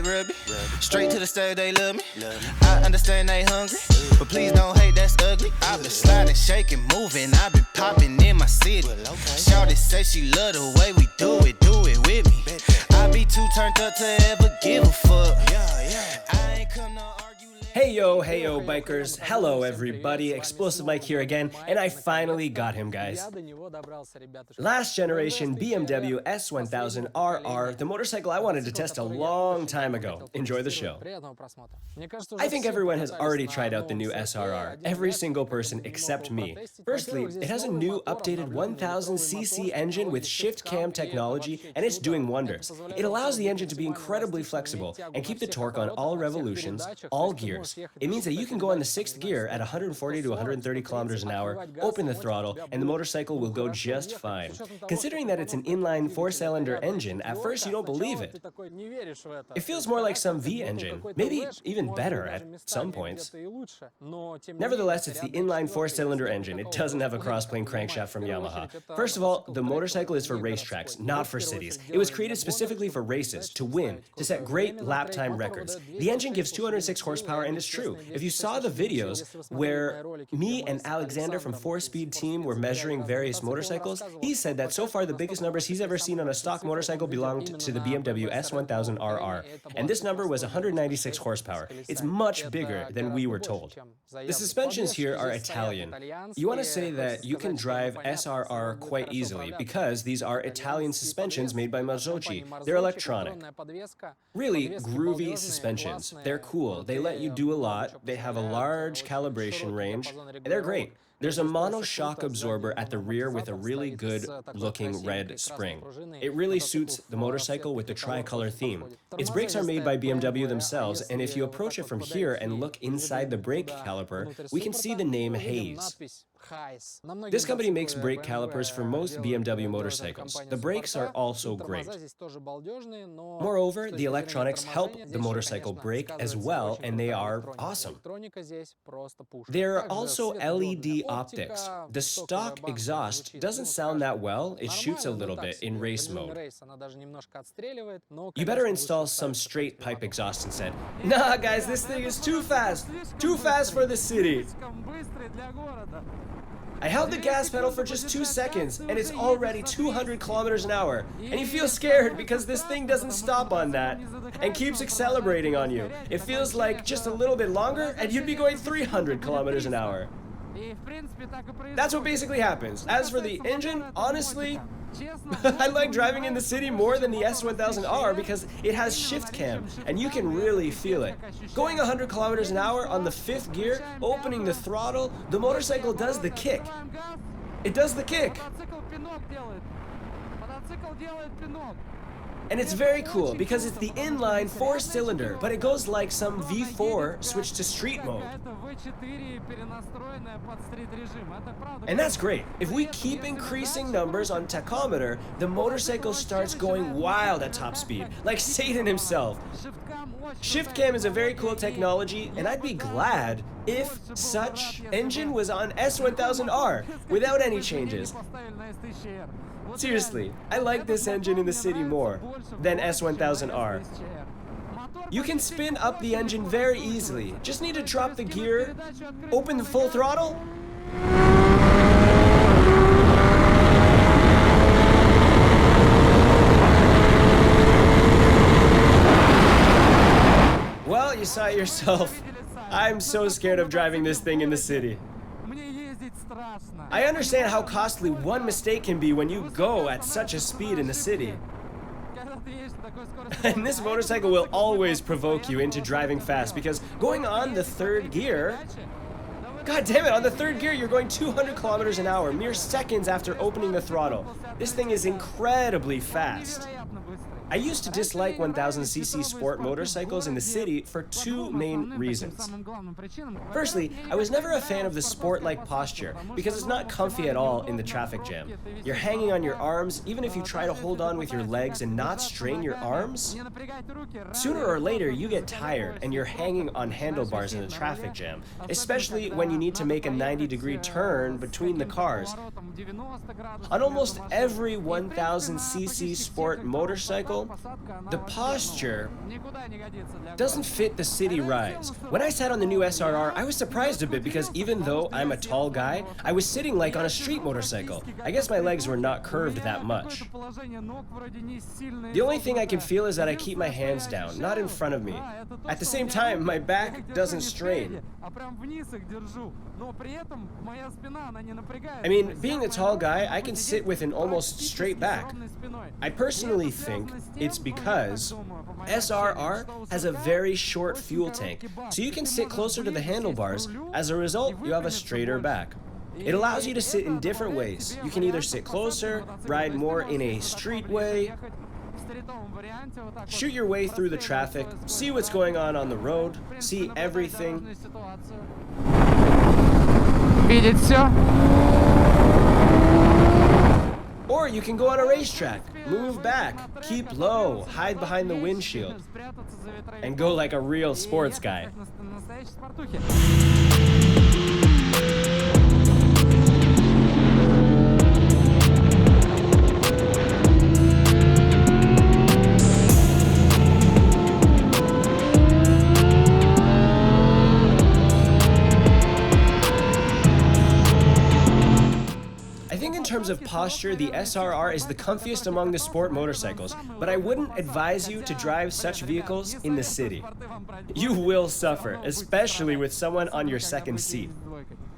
like rugby. Straight to the stage, they love me. I understand they hungry, but please don't hate, that's ugly. I've been sliding, shaking, moving. I've been popping in my city. Shawty say she love the way we do it with me. I be too turned up to ever give a fuck. I ain't come to argue. Hey yo, bikers. Hello everybody, Explosive Mike here again, and I finally got him, guys. Last generation BMW S1000RR, the motorcycle I wanted to test a long time ago. Enjoy the show. I think everyone has already tried out the new SRR, every single person except me. Firstly, it has a new updated 1000cc engine with shift cam technology, and it's doing wonders. It allows the engine to be incredibly flexible and keep the torque on all revolutions, all gears. It means that you can go on the 6th gear at 140 to 130 kilometers an hour, open the throttle, and the motorcycle will go just fine. Considering that it's an inline 4-cylinder engine, at first you don't believe it. It feels more like some V engine, maybe even better at some points. Nevertheless, it's the inline 4-cylinder engine. It doesn't have a crossplane crankshaft from Yamaha. First of all, the motorcycle is for racetracks, not for cities. It was created specifically for races, to win, to set great lap time records. The engine gives 206 horsepower, and it's true. If you saw the videos where me and Alexander from 4Speed Team were measuring various motorcycles, he said that so far the biggest numbers he's ever seen on a stock motorcycle belonged to the BMW S1000RR, and this number was 196 horsepower. It's much bigger than we were told. The suspensions here are Italian. You want to say that you can drive SRR quite easily because these are Italian suspensions made by Mazzocchi. They're electronic. Really groovy suspensions. They're cool. They let you do a lot. They have a large calibration range. They're great. There's a mono shock absorber at the rear with a really good looking red spring. It really suits the motorcycle with the tricolor theme. Its brakes are made by BMW themselves, and if you approach it from here and look inside the brake caliper, we can see the name Hayes. This company makes brake calipers for most BMW motorcycles. The brakes are also great. Moreover, the electronics help the motorcycle brake as well, and they are awesome. There are also LED optics. The stock exhaust doesn't sound that well. It shoots a little bit in race mode. You better install some straight pipe exhaust instead. Nah, guys, this thing is too fast. Too fast for the city. I held the gas pedal for just 2 seconds, and it's already 200 kilometers an hour. And you feel scared because this thing doesn't stop on that and keeps accelerating on you. It feels like just a little bit longer, and you'd be going 300 kilometers an hour. That's what basically happens. As for the engine, honestly, I like driving in the city more than the S1000R because it has shift cam, and you can really feel it. Going 100 kilometers an hour on the 5th gear, opening the throttle, the motorcycle does the kick. It does the kick. And it's very cool because it's the inline 4-cylinder, but it goes like some V4 switched to street mode. And that's great. If we keep increasing numbers on tachometer, the motorcycle starts going wild at top speed, like Satan himself. Shift cam is a very cool technology, and I'd be glad if such engine was on S1000R without any changes. Seriously, I like this engine in the city more than S1000R. You can spin up the engine very easily. Just need to drop the gear, open the full throttle. Well, you saw it yourself. I'm so scared of driving this thing in the city. I understand how costly one mistake can be when you go at such a speed in the city. And this motorcycle will always provoke you into driving fast because going on the 3rd gear, god damn it, on the 3rd gear you're going 200 kilometers an hour mere seconds after opening the throttle. This thing is incredibly fast. I used to dislike 1000cc sport motorcycles in the city for 2 main reasons. Firstly, I was never a fan of the sport-like posture because it's not comfy at all in the traffic jam. You're hanging on your arms even if you try to hold on with your legs and not strain your arms. Sooner or later, you get tired and you're hanging on handlebars in the traffic jam, especially when you need to make a 90-degree turn between the cars. On almost every 1000cc sport motorcycle, motorcycle, the posture doesn't fit the city rides. When I sat on the new SRR, I was surprised a bit because even though I'm a tall guy, I was sitting like on a street motorcycle. I guess my legs were not curved that much. The only thing I can feel is that I keep my hands down, not in front of me. At the same time, my back doesn't strain. I mean, being a tall guy, I can sit with an almost straight back. I personally think it's because SRR has a very short fuel tank, so you can sit closer to the handlebars. As a result, you have a straighter back. It allows you to sit in different ways. You can either sit closer, ride more in a street way, shoot your way through the traffic, see what's going on the road, see everything. Видеть все. Or you can go on a racetrack, move back, keep low, hide behind the windshield, and go like a real sports guy. In terms of posture, the SRR is the comfiest among the sport motorcycles, but I wouldn't advise you to drive such vehicles in the city. You will suffer, especially with someone on your second seat.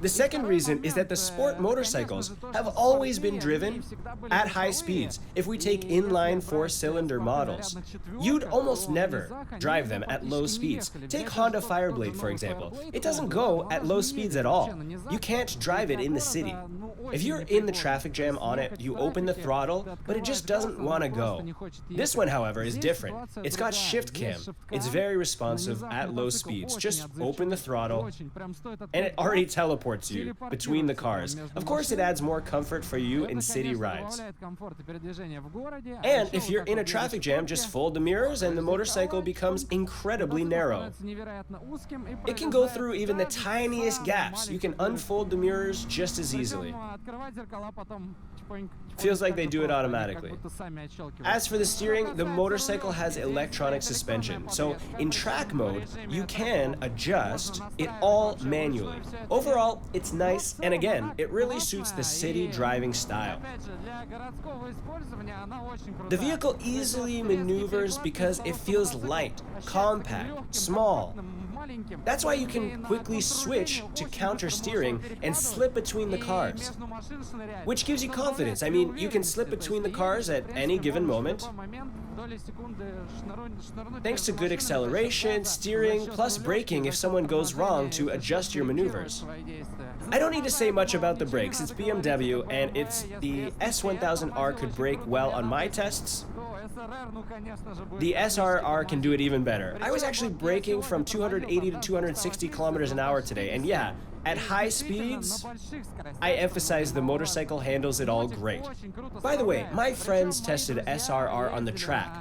The second reason is that the sport motorcycles have always been driven at high speeds. If we take inline four-cylinder models, you'd almost never drive them at low speeds. Take Honda Fireblade, for example. It doesn't go at low speeds at all. You can't drive it in the city. If you're in the traffic jam on it, you open the throttle, but it just doesn't want to go. This one, however, is different. It's got shift cam. It's very responsive at low speeds. Just open the throttle, and it already teleports you between the cars. Of course, it adds more comfort for you in city rides. And if you're in a traffic jam, just fold the mirrors and the motorcycle becomes incredibly narrow. It can go through even the tiniest gaps. You can unfold the mirrors just as easily. Feels like they do it automatically. As for the steering, the motorcycle has electronic suspension, so in track mode, you can adjust it all manually. Overall, it's nice, and again, it really suits the city driving style. The vehicle easily maneuvers because it feels light, compact, small. That's why you can quickly switch to counter steering and slip between the cars, which gives you confidence. I mean, you can slip between the cars at any given moment, thanks to good acceleration, steering, plus braking if someone goes wrong to adjust your maneuvers. I don't need to say much about the brakes. It's BMW, and the S1000R could brake well on my tests. The SRR can do it even better. I was actually braking from 280 to 260 kilometers an hour today, and yeah, at high speeds, I emphasize the motorcycle handles it all great. By the way, my friends tested SRR on the track.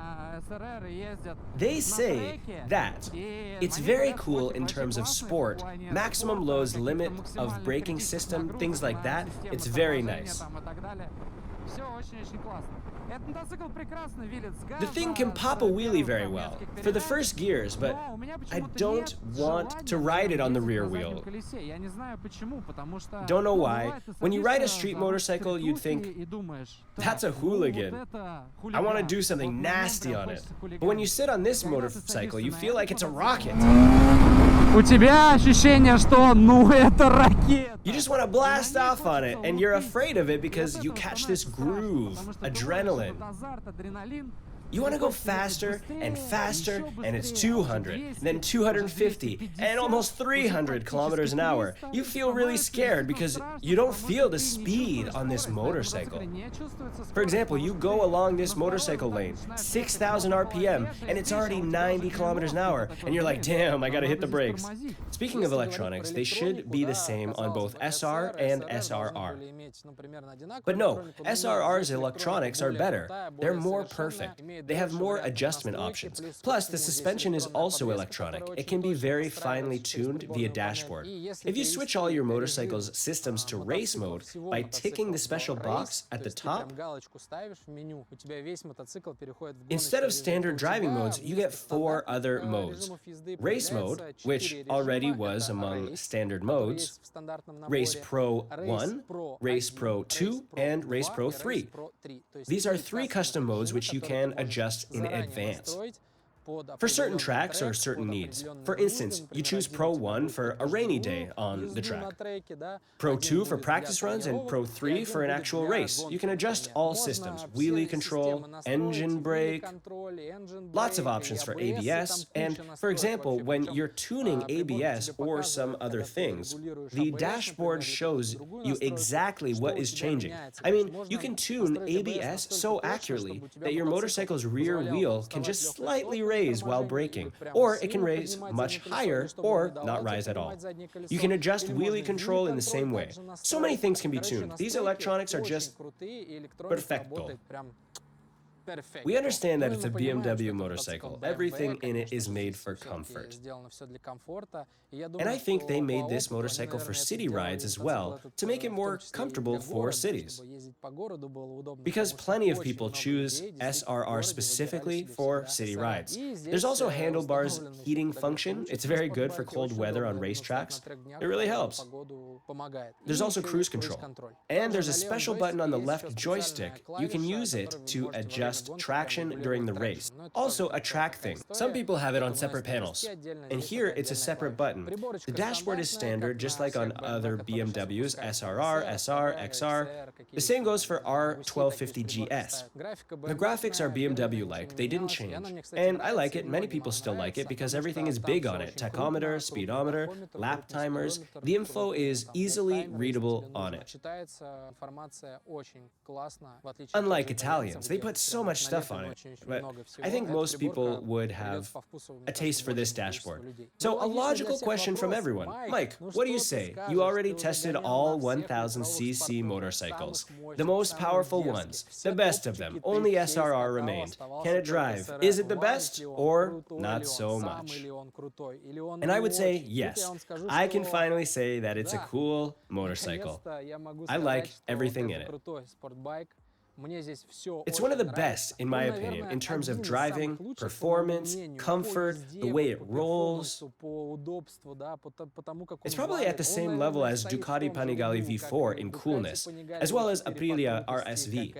They say that it's very cool in terms of sport, maximum lows, limit of braking system, things like that. It's very nice. The thing can pop a wheelie very well for the first gears, but I don't want to ride it on the rear wheel. Don't know why. When you ride a street motorcycle, you'd think, that's a hooligan. I want to do something nasty on it. But when you sit on this motorcycle, you feel like it's a rocket. У тебя ощущение, что, ну, это ракета. You just want to blast off on it, and you're afraid of it because you catch this groove, adrenaline. You want to go faster and faster, and it's 200, then 250, and almost 300 kilometers an hour. You feel really scared because you don't feel the speed on this motorcycle. For example, you go along this motorcycle lane, 6,000 RPM, and it's already 90 kilometers an hour, and you're like, damn, I gotta hit the brakes. Speaking of electronics, they should be the same on both SR and SRR. But no, SRR's electronics are better. They're more perfect. They have more adjustment options. Plus, the suspension is also electronic. It can be very finely tuned via dashboard. If you switch all your motorcycle's systems to race mode by ticking the special box at the top, instead of standard driving modes, you get 4 other modes. Race mode, which already was among standard modes, Race Pro 1, Race Pro 2, and Race Pro 3. These are 3 custom modes which you can adjust in advance for certain tracks or certain needs. For instance, you choose Pro 1 for a rainy day on the track, Pro 2 for practice runs, and Pro 3 for an actual race. You can adjust all systems, wheelie control, engine brake, lots of options for ABS, and for example, when you're tuning ABS or some other things, the dashboard shows you exactly what is changing. I mean, you can tune ABS so accurately that your motorcycle's rear wheel can just slightly raise while braking, or it can raise much higher or not rise at all. You can adjust wheelie control in the same way. So many things can be tuned. These electronics are just perfecto. We understand that it's a BMW motorcycle. Everything in it is made for comfort. And I think they made this motorcycle for city rides as well, to make it more comfortable for cities. Because plenty of people choose SRR specifically for city rides. There's also handlebars heating function. It's very good for cold weather on racetracks. It really helps. There's also cruise control. And there's a special button on the left joystick. You can use it to adjust traction during the race. Also a track thing. Some people have it on separate panels. And here it's a separate button. The dashboard is standard, just like on other BMWs, SRR, SR, XR. The same goes for R1250GS. The graphics are BMW-like. They didn't change. And I like it. Many people still like it because everything is big on it. Tachometer, speedometer, lap timers. The info is easily readable on it. Unlike Italians, they put so much stuff on it, but I think most people would have a taste for this dashboard. So a logical question from everyone. Mike, what do you say? You already tested all 1000cc motorcycles, the most powerful ones, the best of them. Only SRR remained. Can it drive? Is it the best or not so much? And I would say yes. I can finally say that it's a cool motorcycle. I like everything in it. It's one of the best, in my opinion, in terms of driving, performance, comfort, the way it rolls. It's probably at the same level as Ducati Panigale V4 in coolness, as well as Aprilia RSV.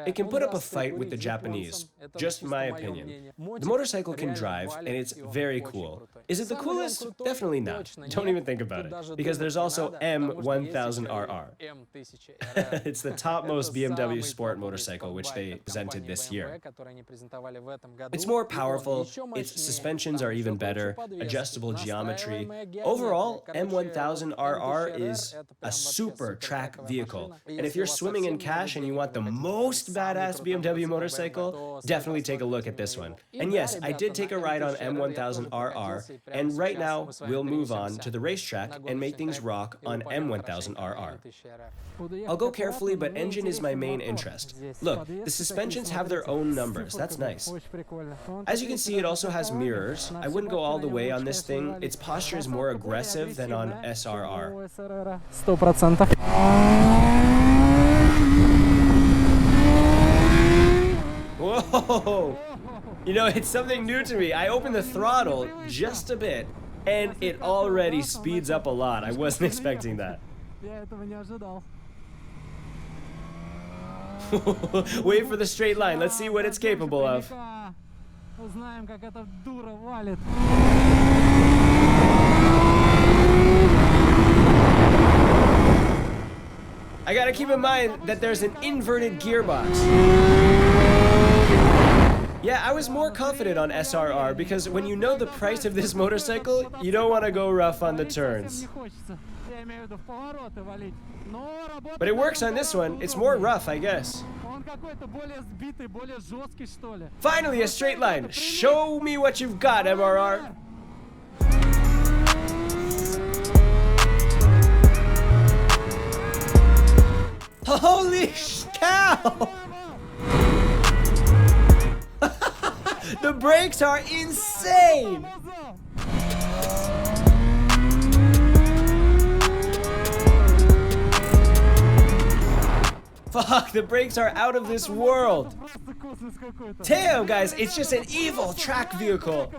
It can put up a fight with the Japanese, just my opinion. The motorcycle can drive, and it's very cool. Is it the coolest? Definitely not. Don't even think about it, because there's also M1000RR. It's the topmost BMW sport motorcycle which they presented this year. It's more powerful, its suspensions are even better, adjustable geometry. Overall, M1000RR is a super track vehicle. And if you're swimming in cash and you want the most badass BMW motorcycle, definitely take a look at this one. And yes, I did take a ride on M1000RR, and right now we'll move on to the racetrack and make things rock on M1000RR. I'll go carefully, but engine is my main interest. Look, the suspensions have their own numbers. That's nice. As you can see, it also has mirrors. I wouldn't go all the way on this thing. Its posture is more aggressive than on SRR. 100%. Whoa! You know, it's something new to me. I opened the throttle just a bit, and it already speeds up a lot. I wasn't expecting that. Wait for the straight line. Let's see what it's capable of. I gotta keep in mind that there's an inverted gearbox. Yeah, I was more confident on SRR because when you know the price of this motorcycle, you don't want to go rough on the turns. But it works on this one. It's more rough, I guess. Finally, a straight line. Show me what you've got, MRR. Holy cow! The brakes are insane! Fuck, the brakes are out of this world! Damn, guys, it's just an evil track vehicle!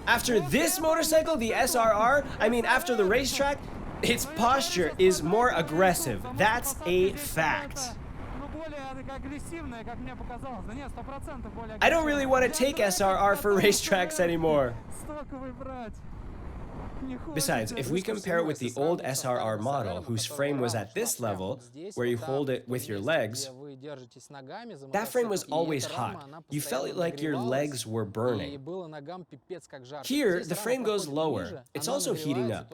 After this motorcycle, the SRR, after the racetrack, its posture is more aggressive. That's a fact. I don't really want to take SRR for racetracks anymore. Besides, if we compare it with the old SRR model, whose frame was at this level, where you hold it with your legs, that frame was always hot. You felt like your legs were burning. Here, the frame goes lower. It's also heating up.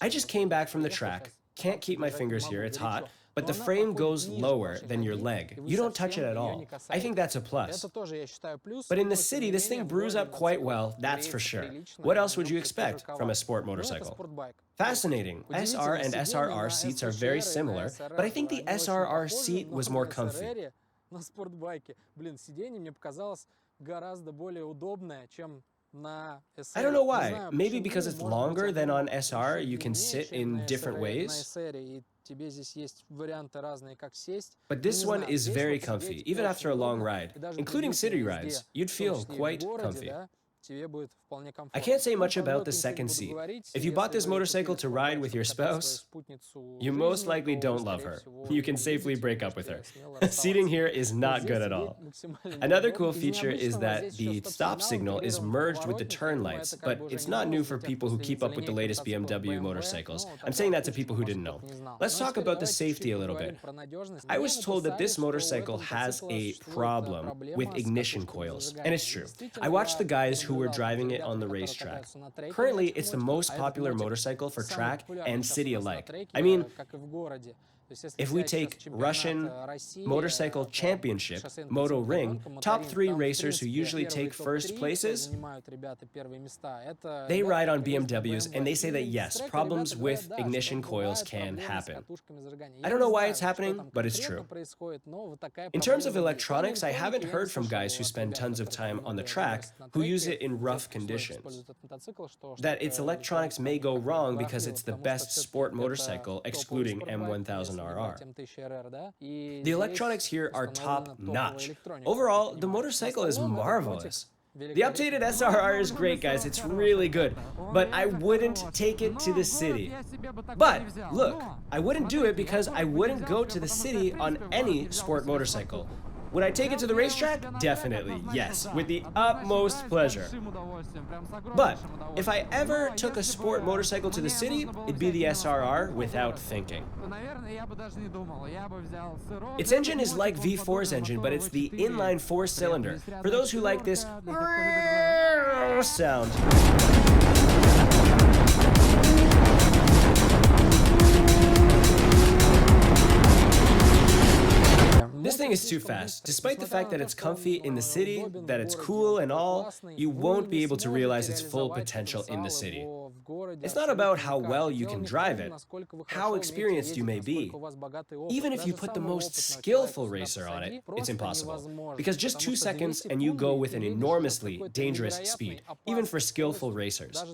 I just came back from the track. Can't keep my fingers here, it's hot. But the frame goes lower than your leg. You don't touch it at all. I think that's a plus. But in the city, this thing brews up quite well, that's for sure. What else would you expect from a sport motorcycle? Fascinating. SR and SRR seats are very similar, but I think the SRR seat was more comfy. I don't know why. Maybe because it's longer than on SR, you can sit in different ways. But this one is very comfy, even after a long ride. Including city rides, you'd feel quite comfy. I can't say much about the second seat. If you bought this motorcycle to ride with your spouse, you most likely don't love her. You can safely break up with her. Seating here is not good at all. Another cool feature is that the stop signal is merged with the turn lights, but it's not new for people who keep up with the latest BMW motorcycles. I'm saying that to people who didn't know. Let's talk about the safety a little bit. I was told that this motorcycle has a problem with ignition coils, and it's true. I watched the guys who were driving it on the racetrack. Currently, it's the most popular motorcycle for track and city alike. If we take Russian Motorcycle Championship, Moto Ring, top 3 racers who usually take first places, they ride on BMWs and they say that yes, problems with ignition coils can happen. I don't know why it's happening, but it's true. In terms of electronics, I haven't heard from guys who spend tons of time on the track who use it in rough conditions. That its electronics may go wrong because it's the best sport motorcycle, excluding M1000RR. The electronics here are top-notch. Overall, the motorcycle is marvelous. The updated SRR is great, guys. It's really good. But I wouldn't take it to the city. But, look, I wouldn't do it because I wouldn't go to the city on any sport motorcycle. Would I take it to the racetrack? Definitely, yes, with the utmost pleasure. But if I ever took a sport motorcycle to the city, it'd be the SRR without thinking. Its engine is like V4's engine, but it's the inline 4-cylinder. For those who like this sound. This thing is too fast. Despite the fact that it's comfy in the city, that it's cool and all, you won't be able to realize its full potential in the city. It's not about how well you can drive it, how experienced you may be. Even if you put the most skillful racer on it, it's impossible. Because just 2 seconds and you go with an enormously dangerous speed, even for skillful racers.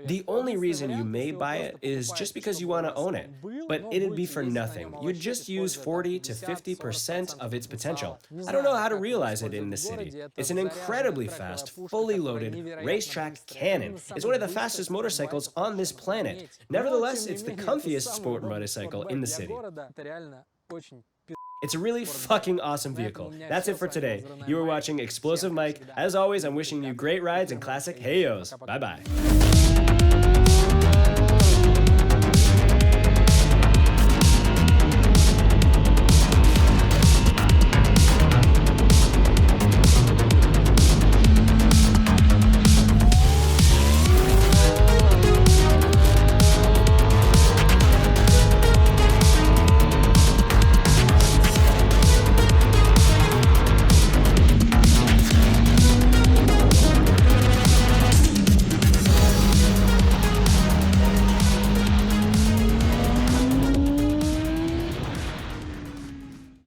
The only reason you may buy it is just because you want to own it, but it'd be for nothing. You'd just use 40 to 50% of its potential. I don't know how to realize it in the city. It's an incredibly fast, fully loaded racetrack cannon. It's one of the fastest motorcycles on this planet. Nevertheless, it's the comfiest sport motorcycle in the city. It's a really fucking awesome vehicle. That's it for today. You were watching Explosive Mike. As always, I'm wishing you great rides and classic hey-yos. Bye-bye.